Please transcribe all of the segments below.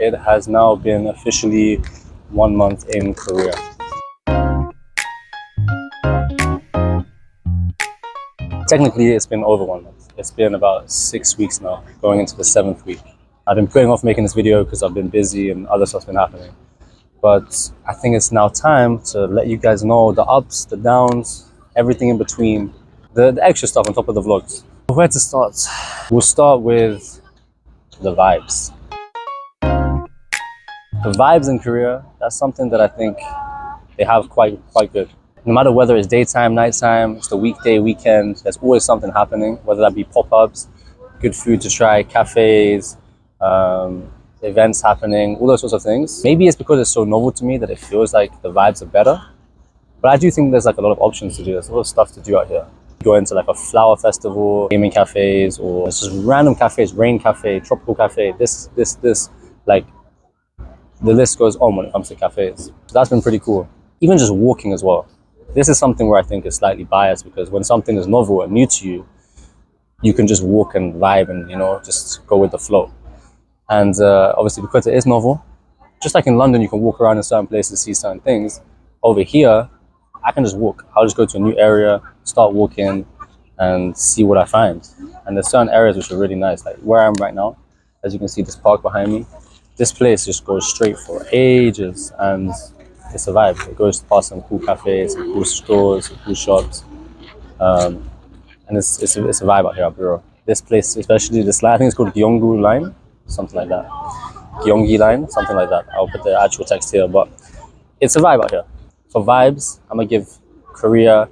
It has now been officially 1 month in Korea. Technically, it's been over 1 month. It's been about 6 weeks now, going into the 7th week. I've been putting off making this video because I've been busy and other stuff's been happening. But I think it's now time to let you guys know the ups, the downs, everything in between, the extra stuff on top of the vlogs. Where to start? We'll start with the vibes. The vibes in Korea, that's something that I think they have quite good. No matter whether it's daytime, nighttime, it's the weekday, weekend, there's always something happening, whether that be pop-ups, good food to try, cafes, events happening, all those sorts of things. Maybe it's because it's so novel to me that it feels like the vibes are better. But I do think there's like a lot of options to do. There's a lot of stuff to do out here. Go into like a flower festival, gaming cafes, or it's just random cafes, rain cafe, tropical cafe, this, like the list goes on when it comes to cafes. So that's been pretty cool. Even just walking as well. This is something where I think is slightly biased because when something is novel and new to you, you can just walk and vibe and, you know, just go with the flow. And obviously because it is novel, just like in London, you can walk around in certain places, see certain things. Over here, I can just walk. I'll just go to a new area, start walking and see what I find. And there's certain areas which are really nice, like where I am right now. As you can see, this park behind me, this place just goes straight for ages and it's a vibe. It goes past some cool cafes, some cool stores, some cool shops. And it's a vibe out here, bro. This place, especially this line, I think it's called Gyeonggu line, something like that. Gyeonggi line, something like that. I'll put the actual text here, but it's a vibe out here. For vibes, I'm gonna give Korea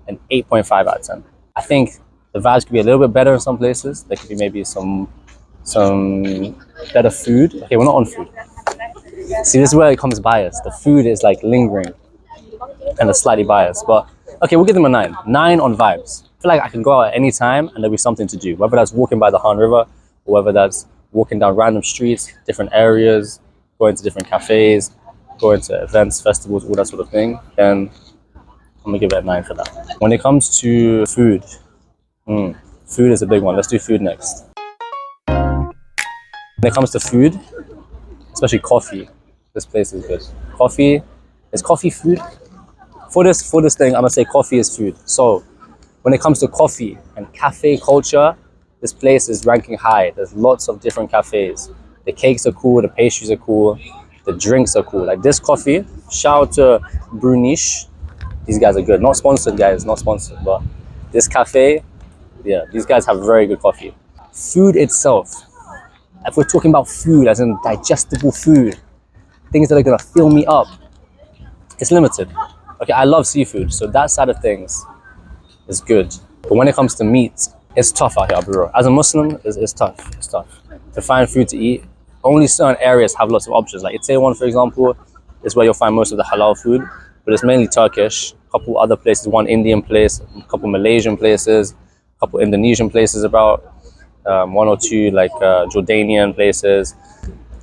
an 8.5 out of 10. I think the vibes could be a little bit better in some places. There could be maybe some better food. Okay, we're not on food. See, this is where it comes biased. The food is like lingering and it's slightly biased, but okay, we'll give them a 9. 9 on vibes. I feel like I can go out at any time and there'll be something to do, whether that's walking by the Han River or whether that's walking down random streets, different areas, going to different cafes, going to events, festivals, all that sort of thing. Then I'm gonna give it a 9 for that. When it comes to food, food is a big one. Let's do food next. When it comes to food, especially coffee, this place is good. Coffee, is coffee food? For this thing, I'm gonna say coffee is food. So when it comes to coffee and cafe culture, this place is ranking high. There's lots of different cafes. The cakes are cool, the pastries are cool, the drinks are cool. Like this coffee, shout out to Brunish. These guys are good. Not sponsored, guys, not sponsored, but this cafe, yeah, these guys have very good coffee. Food itself, if we're talking about food as in digestible food, things that are gonna fill me up, it's limited. Okay, I love seafood, so that side of things is good. But when it comes to meat, it's tough out here, bro. As a Muslim, it's tough. It's tough to find food to eat. Only certain areas have lots of options. Like Itaewon, for example, is where you'll find most of the halal food, but it's mainly Turkish. A couple other places, one Indian place, a couple Malaysian places, a couple Indonesian places about, 1 or 2 like Jordanian places.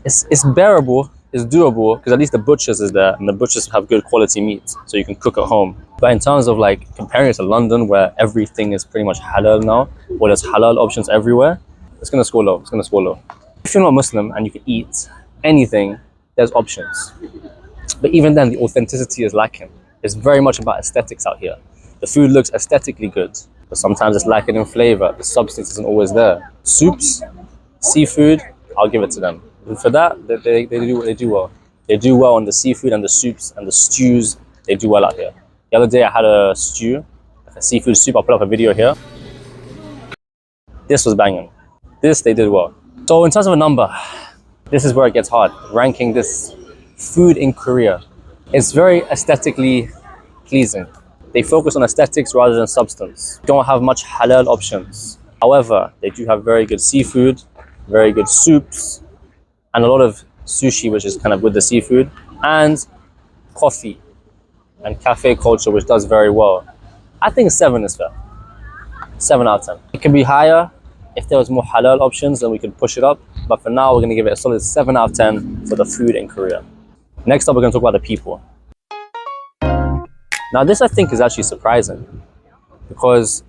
It's bearable, it's doable, because at least the butchers is there, and the butchers have good quality meat, so you can cook at home. But in terms of like comparing it to London, where everything is pretty much halal now, or there's halal options everywhere, it's gonna score low. It's gonna score low. If you're not Muslim and you can eat anything, there's options. But even then, the authenticity is lacking. It's very much about aesthetics out here. The food looks aesthetically good, but sometimes it's lacking in flavor. The substance isn't always there. Soups, seafood, I'll give it to them. And for that, they do well. They do well on the seafood and the soups and the stews. They do well out here. The other day I had a stew, like a seafood soup. I'll put up a video here. This was banging. This, they did well. So in terms of a number, this is where it gets hard. Ranking this food in Korea. It's very aesthetically pleasing. They focus on aesthetics rather than substance. Don't have much halal options. However, they do have very good seafood, very good soups, and a lot of sushi, which is kind of with the seafood, and coffee and cafe culture, which does very well. I think 7 is fair. 7 out of 10. It can be higher. If there was more halal options, then we could push it up. But for now, we're gonna give it a solid 7 out of 10 for the food in Korea. Next up, we're gonna talk about the people. Now this I think is actually surprising because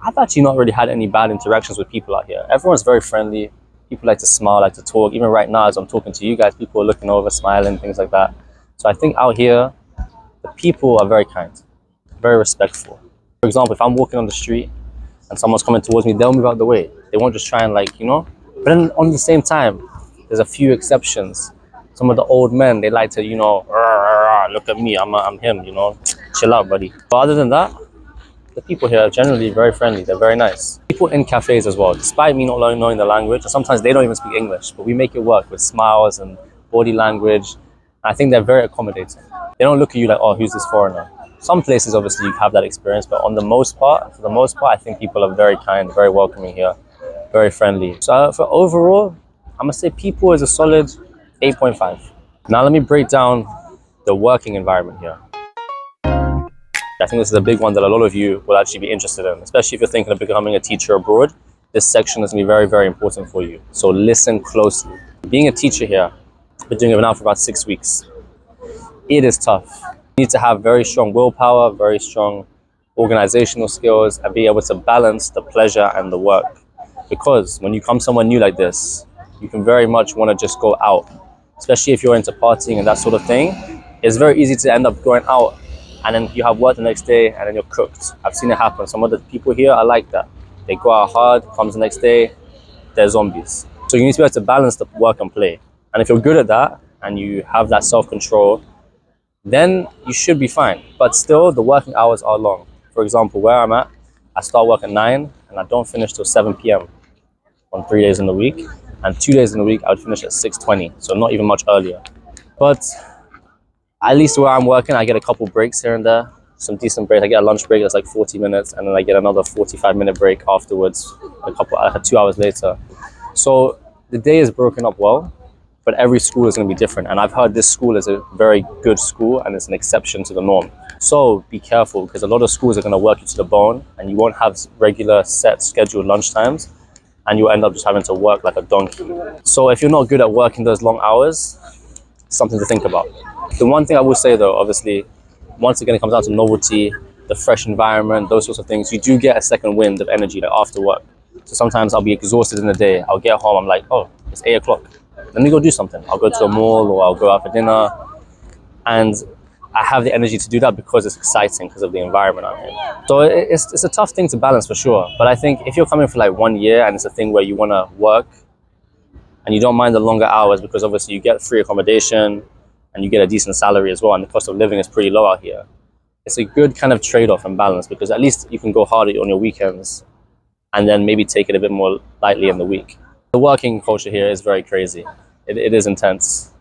I've actually not really had any bad interactions with people out here. Everyone's very friendly. People like to smile, like to talk. Even right now, as I'm talking to you guys, people are looking over, smiling, things like that. So I think out here, the people are very kind, very respectful. For example, if I'm walking on the street and someone's coming towards me, they'll move out the way. They won't just try and like, you know. But then on the same time, there's a few exceptions. Some of the old men, they like to, you know, look at me, I'm him, you know, chill out, buddy. But other than that, the people here are generally very friendly. They're very nice. People in cafes as well, despite me not knowing the language, and sometimes they don't even speak English, but we make it work with smiles and body language. I think they're very accommodating. They don't look at you like, oh, who's this foreigner? Some places, obviously, you have that experience, but for the most part, I think people are very kind, very welcoming here, very friendly. So for overall, I'm gonna say people is a solid 8.5. Now let me break down the working environment here. I think this is a big one that a lot of you will actually be interested in, especially if you're thinking of becoming a teacher abroad. This section is going to be very, very important for you. So listen closely. Being a teacher here, I've been doing it now for about 6 weeks. It is tough. You need to have very strong willpower, very strong organizational skills, and be able to balance the pleasure and the work. Because when you come somewhere new like this, you can very much want to just go out, especially if you're into partying and that sort of thing. It's very easy to end up going out and then you have work the next day and then you're cooked. I've seen it happen. Some of the people here are like that. They go out hard, comes the next day, they're zombies. So you need to be able to balance the work and play. And if you're good at that and you have that self-control, then you should be fine. But still, the working hours are long. For example, where I'm at, I start work at 9 and I don't finish till 7 p.m. on 3 days in the week. And 2 days in the week, I would finish at 6:20. So not even much earlier. But at least where I'm working, I get a couple breaks here and there, some decent breaks. I get a lunch break that's like 40 minutes, and then I get another 45-minute break afterwards, 2 hours later. So the day is broken up well, but every school is going to be different. And I've heard this school is a very good school, and it's an exception to the norm. So be careful, because a lot of schools are going to work you to the bone, and you won't have regular set scheduled lunch times, and you'll end up just having to work like a donkey. So if you're not good at working those long hours, something to think about. The one thing I will say though, obviously, once again, it comes down to novelty, the fresh environment, those sorts of things. You do get a second wind of energy like after work. So sometimes I'll be exhausted in the day. I'll get home, I'm like, oh, it's 8 o'clock. Let me go do something. I'll go to a mall or I'll go out for dinner. And I have the energy to do that because it's exciting, because of the environment I'm in. So it's a tough thing to balance for sure. But I think if you're coming for like 1 year and it's a thing where you want to work and you don't mind the longer hours, because obviously you get free accommodation, and you get a decent salary as well, and the cost of living is pretty low out here. It's a good kind of trade-off and balance, because at least you can go harder on your weekends and then maybe take it a bit more lightly in the week. The working culture here is very crazy. It is intense.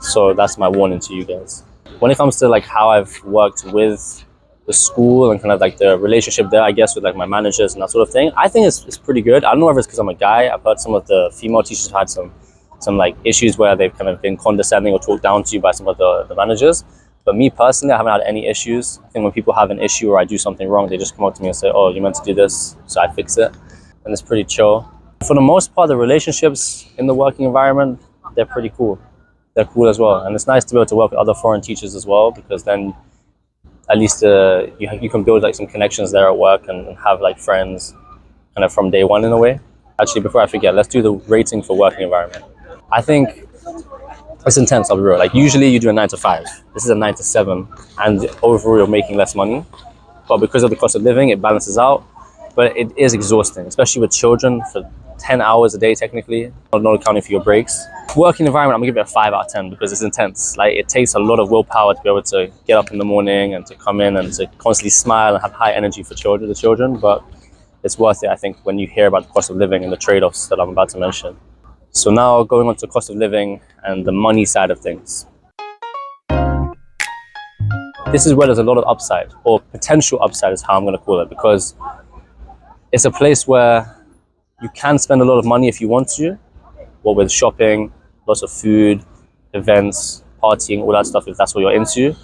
So that's my warning to you guys. When it comes to like how I've worked with the school and kind of like the relationship there, I guess, with like my managers and that sort of thing, I think it's pretty good. I don't know if it's because I'm a guy. I've heard some of the female teachers had some like issues where they've kind of been condescending or talked down to you by some of the managers. But me personally, I haven't had any issues. I think when people have an issue or I do something wrong, they just come up to me and say, oh, you meant to do this, so I fix it. And it's pretty chill. For the most part, the relationships in the working environment, they're pretty cool. They're cool as well. And it's nice to be able to work with other foreign teachers as well, because then at least you can build like some connections there at work and have like friends kind of from day one in a way. Actually, before I forget, let's do the rating for working environment. I think it's intense, I'll be real. Like usually you do a 9 to 5. This is a 9 to 7, and overall you're making less money. But because of the cost of living, it balances out. But it is exhausting, especially with children for 10 hours a day technically, not accounting for your breaks. Working environment, I'm gonna give it a 5 out of 10 because it's intense. Like it takes a lot of willpower to be able to get up in the morning and to come in and to constantly smile and have high energy for the children. But it's worth it, I think, when you hear about the cost of living and the trade-offs that I'm about to mention. So now going on to cost of living and the money side of things. This is where there's a lot of upside, or potential upside is how I'm going to call it, because it's a place where you can spend a lot of money if you want to, or with shopping, lots of food, events, partying, all that stuff if that's what you're into.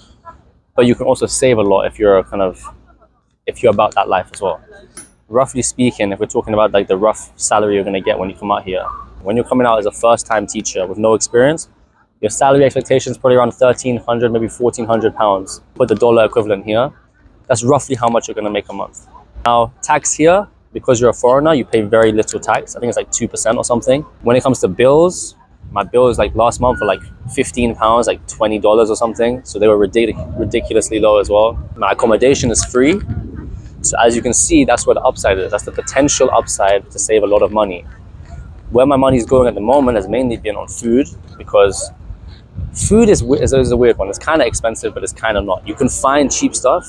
But you can also save a lot if you're about that life as well. Roughly speaking, if we're talking about like the rough salary you're going to get when you come out here, when you're coming out as a first-time teacher with no experience, your salary expectation is probably around 1,300, maybe 1,400 pounds. Put the dollar equivalent here. That's roughly how much you're going to make a month. Now, tax here because you're a foreigner, you pay very little tax. I think it's like 2% or something. When it comes to bills, my bills like last month were like £15, like $20 or something. So they were ridiculously low as well. My accommodation is free. So as you can see, that's where the upside is. That's the potential upside to save a lot of money. Where my money is going at the moment has mainly been on food, because food is a weird one. It's kind of expensive, but it's kind of not. You can find cheap stuff,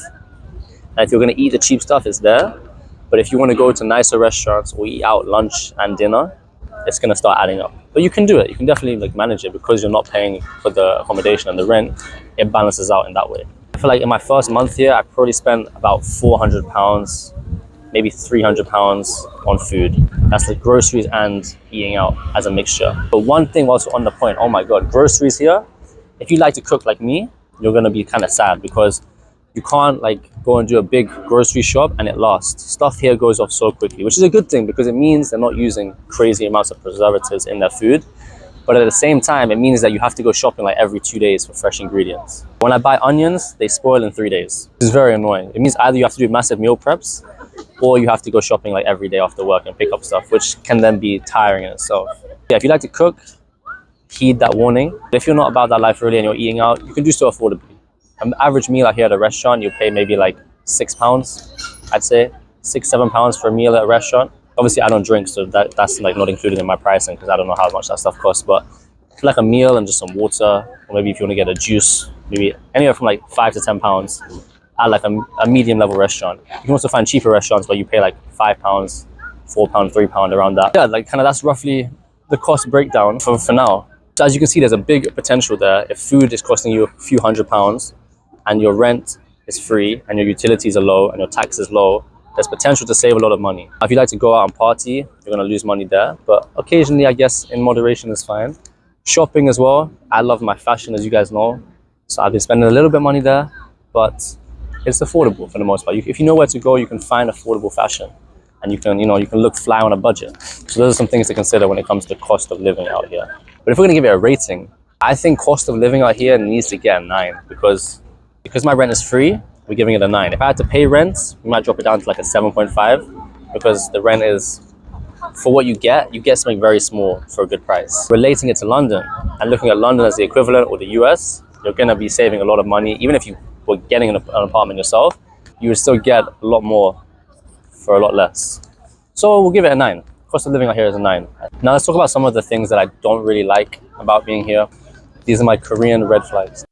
and if you're going to eat the cheap stuff, it's there. But if you want to go to nicer restaurants or eat out lunch and dinner, it's going to start adding up. But you can do it. You can definitely like manage it, because you're not paying for the accommodation and the rent. It balances out in that way. I feel like in my first month here, I probably spent about £400, maybe £300 on food. That's the groceries and eating out as a mixture. But one thing whilst we're on the point, oh my God, groceries here, if you like to cook like me, you're gonna be kind of sad, because you can't like go and do a big grocery shop and it lasts. Stuff here goes off so quickly, which is a good thing, because it means they're not using crazy amounts of preservatives in their food. But at the same time, it means that you have to go shopping like every 2 days for fresh ingredients. When I buy onions, they spoil in 3 days. It's very annoying. It means either you have to do massive meal preps, or you have to go shopping like every day after work and pick up stuff, which can then be tiring in itself. Yeah, if you like to cook, heed that warning. If you're not about that life really and you're eating out, you can do so affordably. An average meal out here at a restaurant, you pay maybe like £6, I'd say. £6-7 for a meal at a restaurant. Obviously I don't drink, so that's like not included in my pricing, because I don't know how much that stuff costs. But for like a meal and just some water, or maybe if you want to get a juice, maybe anywhere from like £5 to £10 at like a medium level restaurant. You can also find cheaper restaurants where you pay like £5, £4, £3, around that. Yeah, like kind of that's roughly the cost breakdown for now. So as you can see, there's a big potential there. If food is costing you a few £100s and your rent is free and your utilities are low and your tax is low, there's potential to save a lot of money. Now, if you like to go out and party, you're gonna lose money there, but occasionally I guess in moderation is fine. Shopping as well. I love my fashion, as you guys know. So I've been spending a little bit of money there, but it's affordable for the most part. If you know where to go, you can find affordable fashion, and you can look fly on a budget. So those are some things to consider when it comes to cost of living out here. But if we're gonna give it a rating, I think cost of living out here needs to get a 9, because my rent is free, we're giving it a 9. If I had to pay rent, we might drop it down to like a 7.5, because the rent is, for what you get something very small for a good price. Relating it to London and looking at London as the equivalent, or the US, you're gonna be saving a lot of money. Even if you were getting an apartment yourself, you would still get a lot more for a lot less. So we'll give it a 9. Cost of living out here is a 9. Now let's talk about some of the things that I don't really like about being here. These are my Korean red flags.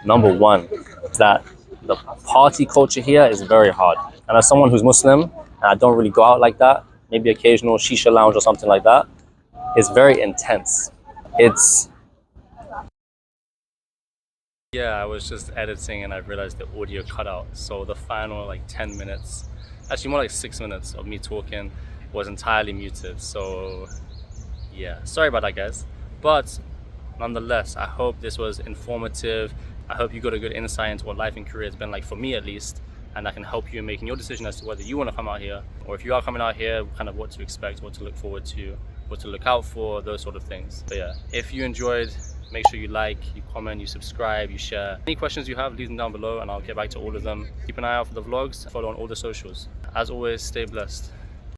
Number 1 is that the party culture here is very hard. And as someone who's Muslim, and I don't really go out like that, maybe occasional shisha lounge or something like that, it's very intense. Yeah, I was just editing and I realized the audio cut out. So the final like 10 minutes, actually more like 6 minutes of me talking was entirely muted. So yeah, sorry about that, guys. But nonetheless, I hope this was informative. I hope you got a good insight into what life in Korea has been like, for me at least, and that can help you in making your decision as to whether you want to come out here, or if you are coming out here, kind of what to expect, what to look forward to, what to look out for, those sort of things. But yeah, if you enjoyed, make sure you like, you comment, you subscribe, you share. Any questions you have, leave them down below and I'll get back to all of them. Keep an eye out for the vlogs, follow on all the socials. As always, stay blessed.